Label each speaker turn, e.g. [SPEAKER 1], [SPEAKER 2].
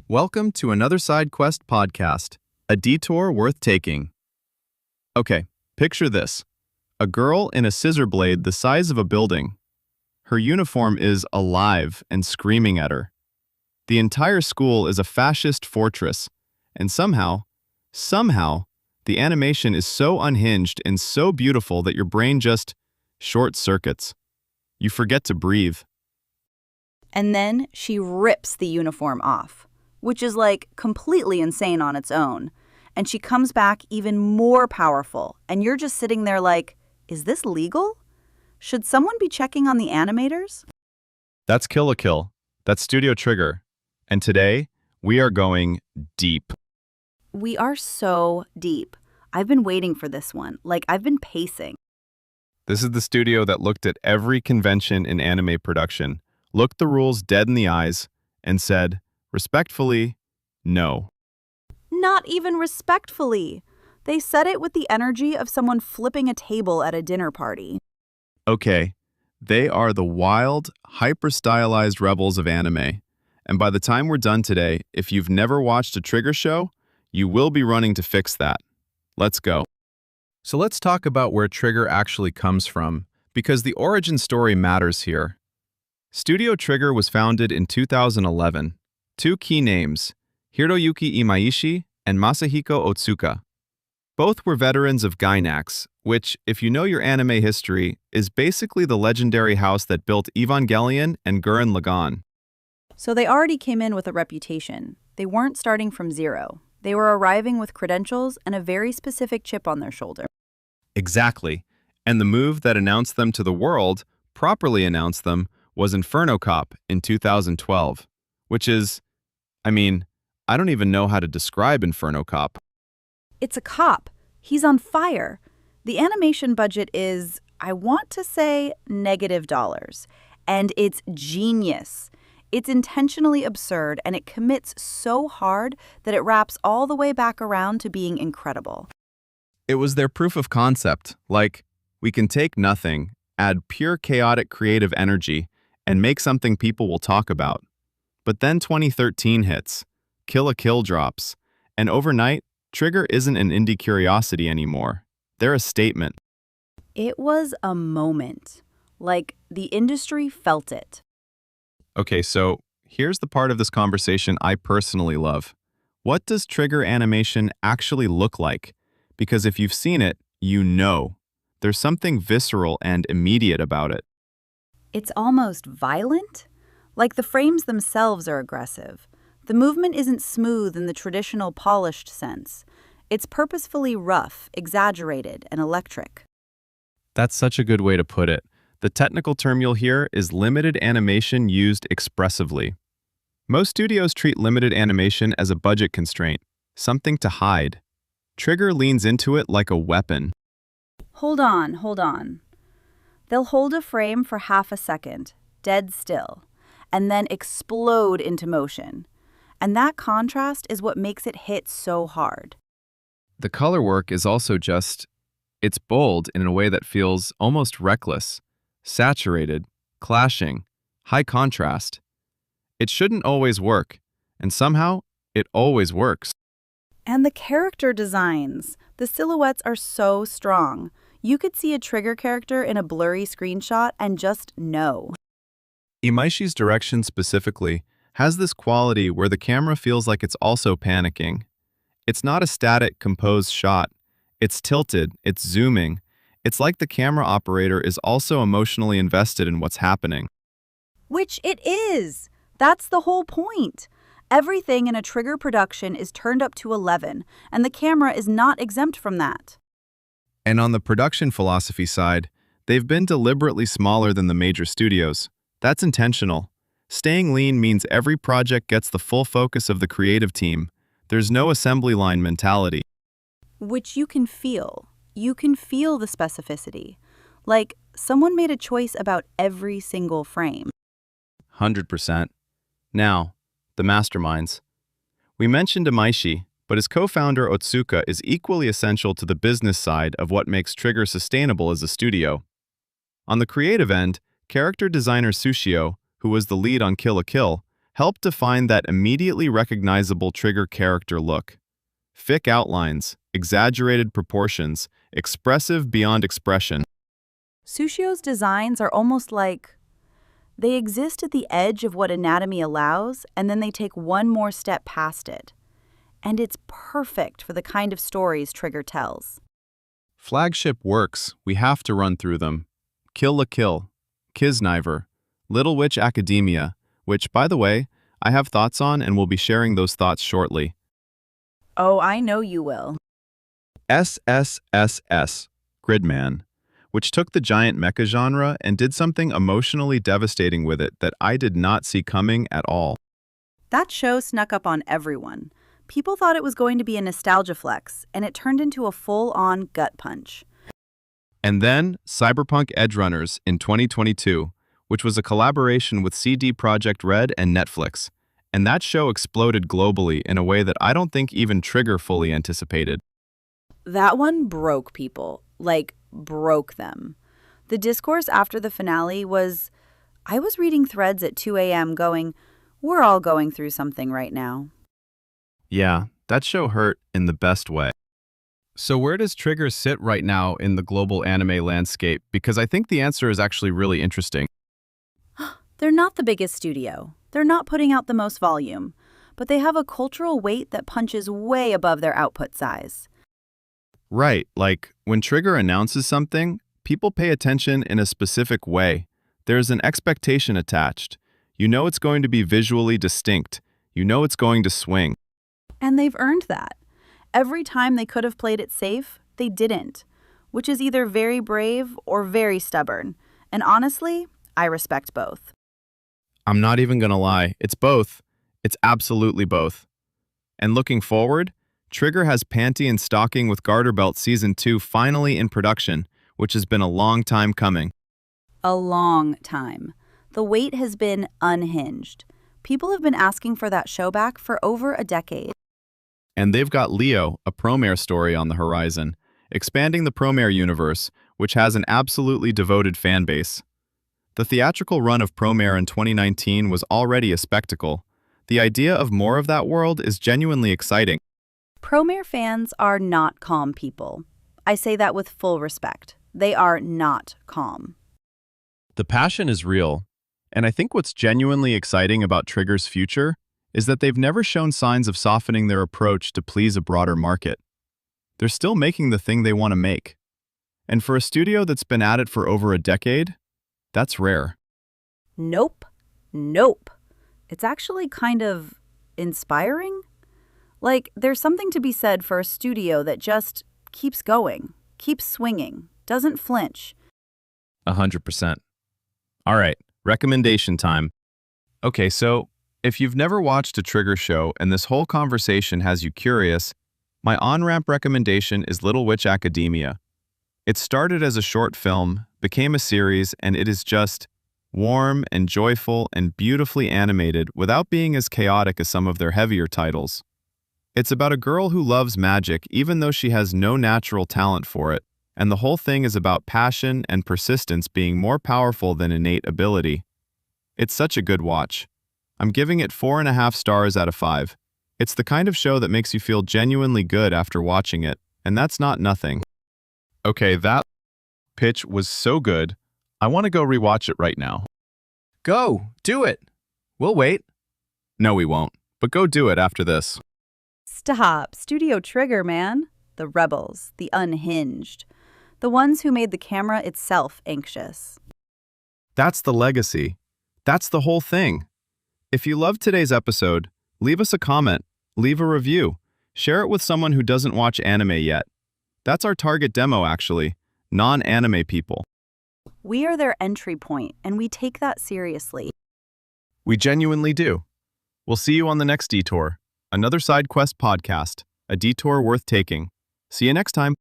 [SPEAKER 1] Welcome to another Side Quest podcast, a detour worth taking. Okay, picture this. A girl in a scissor blade the size of a building. Her uniform is alive and screaming at her. The entire school is a fascist fortress, and somehow, the animation is so unhinged and so beautiful that your brain just short-circuits. You forget to breathe.
[SPEAKER 2] And then she rips the uniform off, which is like completely insane on its own. And she comes back even more powerful, and you're just sitting there like, is this legal? Should someone be checking on the animators?
[SPEAKER 1] That's Kill la Kill. That's Studio Trigger. And today, we are going deep.
[SPEAKER 2] We are so deep. I've been waiting for this one. I've been pacing.
[SPEAKER 1] This is the studio that looked at every convention in anime production, looked the rules dead in the eyes, and said, respectfully, no.
[SPEAKER 2] Not even respectfully. They said it with the energy of someone flipping a table at a dinner party.
[SPEAKER 1] Okay, they are the wild, hyper-stylized rebels of anime. And by the time we're done today, if you've never watched a Trigger show, you will be running to fix that. Let's go. So let's talk about where Trigger actually comes from, because the origin story matters here. Studio Trigger was founded in 2011. Two key names, Hiroyuki Imaishi and Masahiko Otsuka. Both were veterans of GAINAX, which, if you know your anime history, is basically the legendary house that built Evangelion and Gurren Lagann.
[SPEAKER 2] So they already came in with a reputation. They weren't starting from zero. They were arriving with credentials and a very specific chip on their shoulder.
[SPEAKER 1] Exactly. And the move that announced them to the world, properly announced them, was Inferno Cop in 2012. Which is, I don't even know how to describe Inferno Cop.
[SPEAKER 2] It's a cop. He's on fire. The animation budget is, I want to say, $-. And it's genius. It's intentionally absurd, and it commits so hard that it wraps all the way back around to being incredible.
[SPEAKER 1] It was their proof of concept, we can take nothing, add pure chaotic creative energy, and make something people will talk about. But then 2013 hits, Kill la Kill drops, and overnight, Trigger isn't an indie curiosity anymore. They're a statement.
[SPEAKER 2] It was a moment. The industry felt it.
[SPEAKER 1] Okay, so here's the part of this conversation I personally love. What does Trigger animation actually look like? Because if you've seen it, you know. There's something visceral and immediate about it.
[SPEAKER 2] It's almost violent? The frames themselves are aggressive. The movement isn't smooth in the traditional polished sense. It's purposefully rough, exaggerated, and electric.
[SPEAKER 1] That's such a good way to put it. The technical term you'll hear is limited animation used expressively. Most studios treat limited animation as a budget constraint, something to hide. Trigger leans into it like a weapon.
[SPEAKER 2] Hold on. They'll hold a frame for half a second, dead still, and then explode into motion. And that contrast is what makes it hit so hard.
[SPEAKER 1] The color work is also it's bold in a way that feels almost reckless, saturated, clashing, high contrast. It shouldn't always work, and somehow it always works.
[SPEAKER 2] And the character designs, the silhouettes are so strong. You could see a Trigger character in a blurry screenshot and just know.
[SPEAKER 1] Imaishi's direction specifically has this quality where the camera feels like it's also panicking. It's not a static, composed shot. It's tilted, it's zooming. It's like the camera operator is also emotionally invested in what's happening.
[SPEAKER 2] Which it is. That's the whole point. Everything in a Trigger production is turned up to 11, and the camera is not exempt from that.
[SPEAKER 1] And on the production philosophy side, they've been deliberately smaller than the major studios. That's intentional. Staying lean means every project gets the full focus of the creative team. There's no assembly line mentality.
[SPEAKER 2] Which you can feel. You can feel the specificity. Someone made a choice about every single frame.
[SPEAKER 1] 100%. Now, the masterminds. We mentioned Imaishi, but his co-founder Otsuka is equally essential to the business side of what makes Trigger sustainable as a studio. On the creative end, character designer Sushio, who was the lead on Kill la Kill, help define that immediately recognizable trigger character look. Thick outlines, exaggerated proportions, expressive beyond expression.
[SPEAKER 2] Sushio's designs are almost like they exist at the edge of what anatomy allows, and then they take one more step past it. And it's perfect for the kind of stories Trigger tells.
[SPEAKER 1] Flagship works, we have to run through them. Kill la Kill, Kisniver, Little Witch Academia, which, by the way, I have thoughts on and will be sharing those thoughts shortly.
[SPEAKER 2] Oh, I know you will.
[SPEAKER 1] SSSS, Gridman, which took the giant mecha genre and did something emotionally devastating with it that I did not see coming at all.
[SPEAKER 2] That show snuck up on everyone. People thought it was going to be a nostalgia flex, and it turned into a full-on gut punch.
[SPEAKER 1] And then Cyberpunk Edgerunners in 2022, which was a collaboration with CD Projekt Red and Netflix. And that show exploded globally in a way that I don't think even Trigger fully anticipated.
[SPEAKER 2] That one broke people. Like, broke them. The discourse after the finale was, I was reading threads at 2 a.m. going, we're all going through something right now.
[SPEAKER 1] Yeah, that show hurt in the best way. So where does Trigger sit right now in the global anime landscape? Because I think the answer is actually really interesting.
[SPEAKER 2] They're not the biggest studio. They're not putting out the most volume. But they have a cultural weight that punches way above their output size.
[SPEAKER 1] Right, like when Trigger announces something, people pay attention in a specific way. There's an expectation attached. You know it's going to be visually distinct. You know it's going to swing.
[SPEAKER 2] And they've earned that. Every time they could have played it safe, they didn't, which is either very brave or very stubborn. And honestly, I respect both.
[SPEAKER 1] I'm not even gonna lie, it's both. It's absolutely both. And looking forward, Trigger has Panty and Stocking with Garter Belt Season 2 finally in production, which has been a long time coming.
[SPEAKER 2] A long time. The wait has been unhinged. People have been asking for that show back for over a decade.
[SPEAKER 1] And they've got Leo, a Promare story on the horizon, expanding the Promare universe, which has an absolutely devoted fan base. The theatrical run of Promare in 2019 was already a spectacle. The idea of more of that world is genuinely exciting.
[SPEAKER 2] Promare fans are not calm people. I say that with full respect. They are not calm.
[SPEAKER 1] The passion is real, and I think what's genuinely exciting about Trigger's future is that they've never shown signs of softening their approach to please a broader market. They're still making the thing they want to make. And for a studio that's been at it for over a decade, that's rare.
[SPEAKER 2] Nope. Nope. It's actually kind of inspiring. Like, there's something to be said for a studio that just keeps going, keeps swinging, doesn't flinch.
[SPEAKER 1] 100%. All right, recommendation time. Okay, so if you've never watched a Trigger show and this whole conversation has you curious, my on-ramp recommendation is Little Witch Academia. It started as a short film, became a series, and it is just warm and joyful and beautifully animated without being as chaotic as some of their heavier titles. It's about a girl who loves magic even though she has no natural talent for it, and the whole thing is about passion and persistence being more powerful than innate ability. It's such a good watch. I'm giving it 4.5 stars out of 5. It's the kind of show that makes you feel genuinely good after watching it, and that's not nothing. Okay, that pitch was so good, I want to go rewatch it right now. Go, do it. We'll wait. No, we won't, but go do it after this.
[SPEAKER 2] Stop. Studio Trigger, man. The rebels, the unhinged. The ones who made the camera itself anxious.
[SPEAKER 1] That's the legacy. That's the whole thing. If you loved today's episode, leave us a comment, leave a review, share it with someone who doesn't watch anime yet. That's our target demo, actually, non-anime people.
[SPEAKER 2] We are their entry point, and we take that seriously.
[SPEAKER 1] We genuinely do. We'll see you on the next detour, another side quest podcast, a detour worth taking. See you next time.